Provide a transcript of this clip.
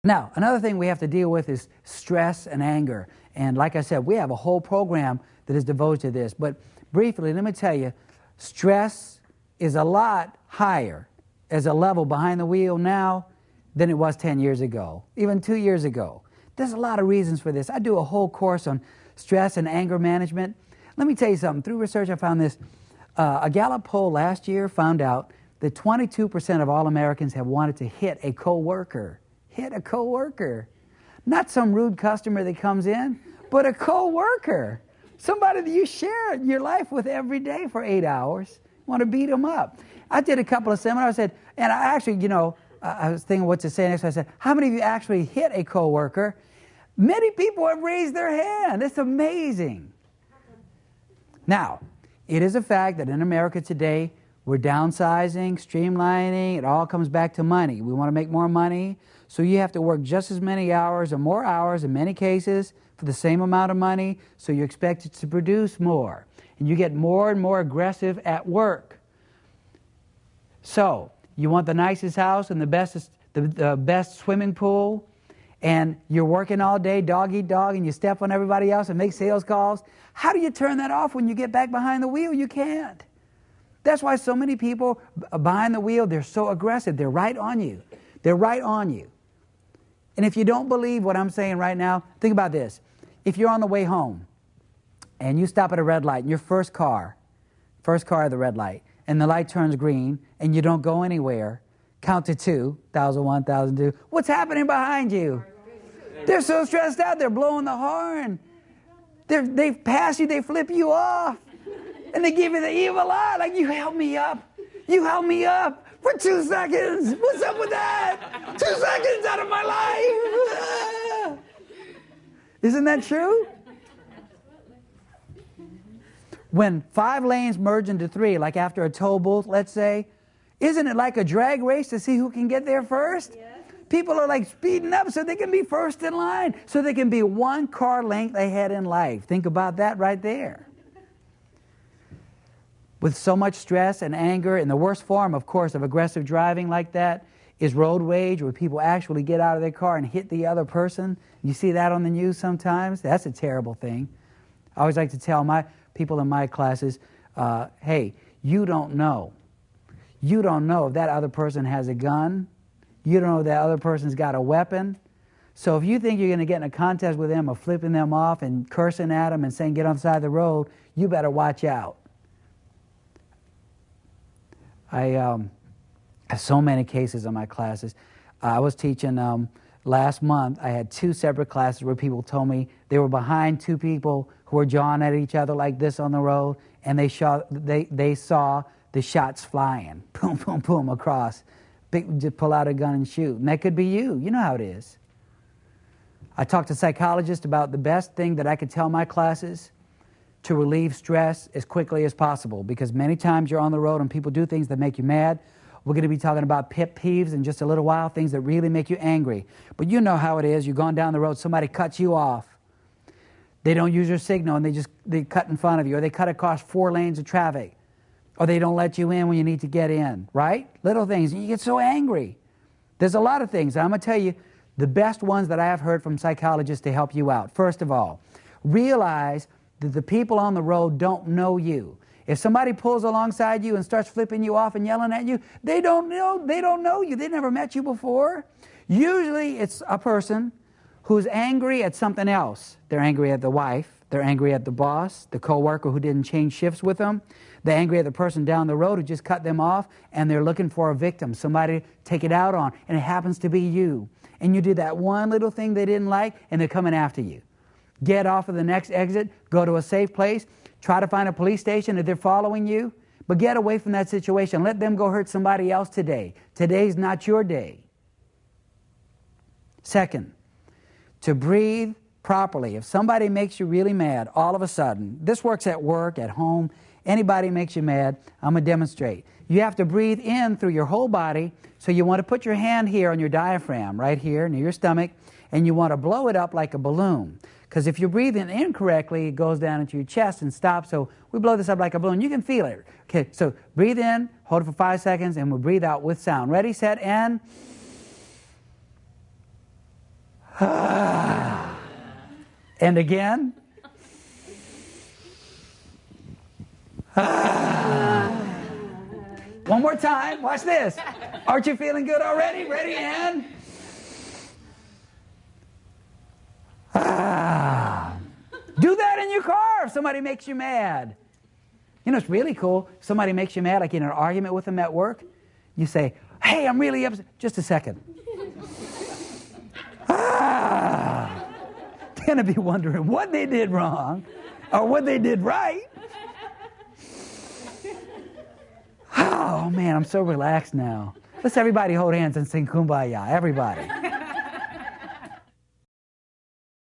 Now, another thing we have to deal with is stress and anger. And like I said, we have a whole program that is devoted to this. But briefly, let me tell you, stress is a lot higher as a level behind the wheel now than it was 10 years ago, even 2 years ago. There's a lot of reasons for this. I do a whole course on stress and anger management. Let me tell you something. Through research, I found this. A Gallup poll last year found out that 22% of all Americans have wanted to hit a coworker. Hit a coworker. Not some rude customer that comes in, but a coworker. Somebody that you share your life with every day for 8 hours. Want to beat them up. I did a couple of seminars, and I actually, I was thinking what to say next. I said, how many of you actually hit a coworker? Many people have raised their hand. It's amazing. Now, it is a fact that in America today, we're downsizing, streamlining. It all comes back to money. We want to make more money. So you have to work just as many hours or more hours in many cases for the same amount of money. So you're expected to produce more. And you get more and more aggressive at work. So you want the nicest house and the best swimming pool. And you're working all day, dog eat dog, and you step on everybody else and make sales calls. How do you turn that off when you get back behind the wheel? You can't. That's why so many people behind the wheel, they're so aggressive. They're right on you. They're right on you. And if you don't believe what I'm saying right now, think about this. If you're on the way home and you stop at a red light, and your first car at the red light, and the light turns green and you don't go anywhere, count to 2, 1,001, 1,002. What's happening behind you? They're so stressed out. They're blowing the horn. They pass you. They flip you off. And they give you the evil eye. Like, you held me up. You held me up for 2 seconds. What's up with that? 2 seconds out of my life. Isn't that true? When 5 lanes merge into 3, like after a toll booth, let's say, isn't it like a drag race to see who can get there first? Yes. People are like speeding up so they can be first in line, so they can be 1 car length ahead in life. Think about that right there. With so much stress and anger, and the worst form, of course, of aggressive driving like that is road rage, where people actually get out of their car and hit the other person. You see that on the news sometimes. That's a terrible thing. I always like to tell my people in my classes, hey, you don't know. You don't know if that other person has a gun. You don't know if that other person's got a weapon. So if you think you're going to get in a contest with them of flipping them off and cursing at them and saying get on the side of the road, you better watch out. I have so many cases in my classes. I was teaching last month. I had 2 separate classes where people told me they were behind 2 people who were jawing at each other like this on the road, and they saw the shots flying, boom, boom, boom, across. Just pull out a gun and shoot. And that could be you. You know how it is. I talked to psychologists about the best thing that I could tell my classes to relieve stress as quickly as possible, because many times you're on the road and people do things that make you mad. We're going to be talking about peeves in just a little while, things that really make you angry. But you know how it is. You're going down the road, somebody cuts you off. They don't use your signal, and they cut in front of you, or they cut across 4 lanes of traffic. Or they don't let you in when you need to get in, right? Little things, and you get so angry. There's a lot of things. I'm going to tell you the best ones that I have heard from psychologists to help you out. First of all, realize that the people on the road don't know you. If somebody pulls alongside you and starts flipping you off and yelling at you, they don't know you. They never met you before. Usually it's a person who's angry at something else. They're angry at the wife. They're angry at the boss, the coworker who didn't change shifts with them. They're angry at the person down the road who just cut them off, and they're looking for a victim, somebody to take it out on, and it happens to be you. And you did that one little thing they didn't like, and they're coming after you. Get off of the next exit, go to a safe place, try to find a police station if they're following you, but get away from that situation. Let them go hurt somebody else today. Today's not your day. Second, to breathe properly. If somebody makes you really mad all of a sudden, this works at work, at home, anybody makes you mad, I'm going to demonstrate. You have to breathe in through your whole body, so you want to put your hand here on your diaphragm, right here near your stomach, and you want to blow it up like a balloon. Because if you're breathing incorrectly, it goes down into your chest and stops, so we blow this up like a balloon. You can feel it. Okay, so breathe in, hold it for 5 seconds, and we'll breathe out with sound. Ready, set, and... And again. One more time. Watch this. Aren't you feeling good already? Ready, and do that in your car if somebody makes you mad. You know, it's really cool. If somebody makes you mad, like in an argument with them at work, you say, hey, I'm really upset. Just a second. They're going to be wondering what they did wrong or what they did right. Oh, man, I'm so relaxed now. Let's everybody hold hands and sing Kumbaya. Everybody.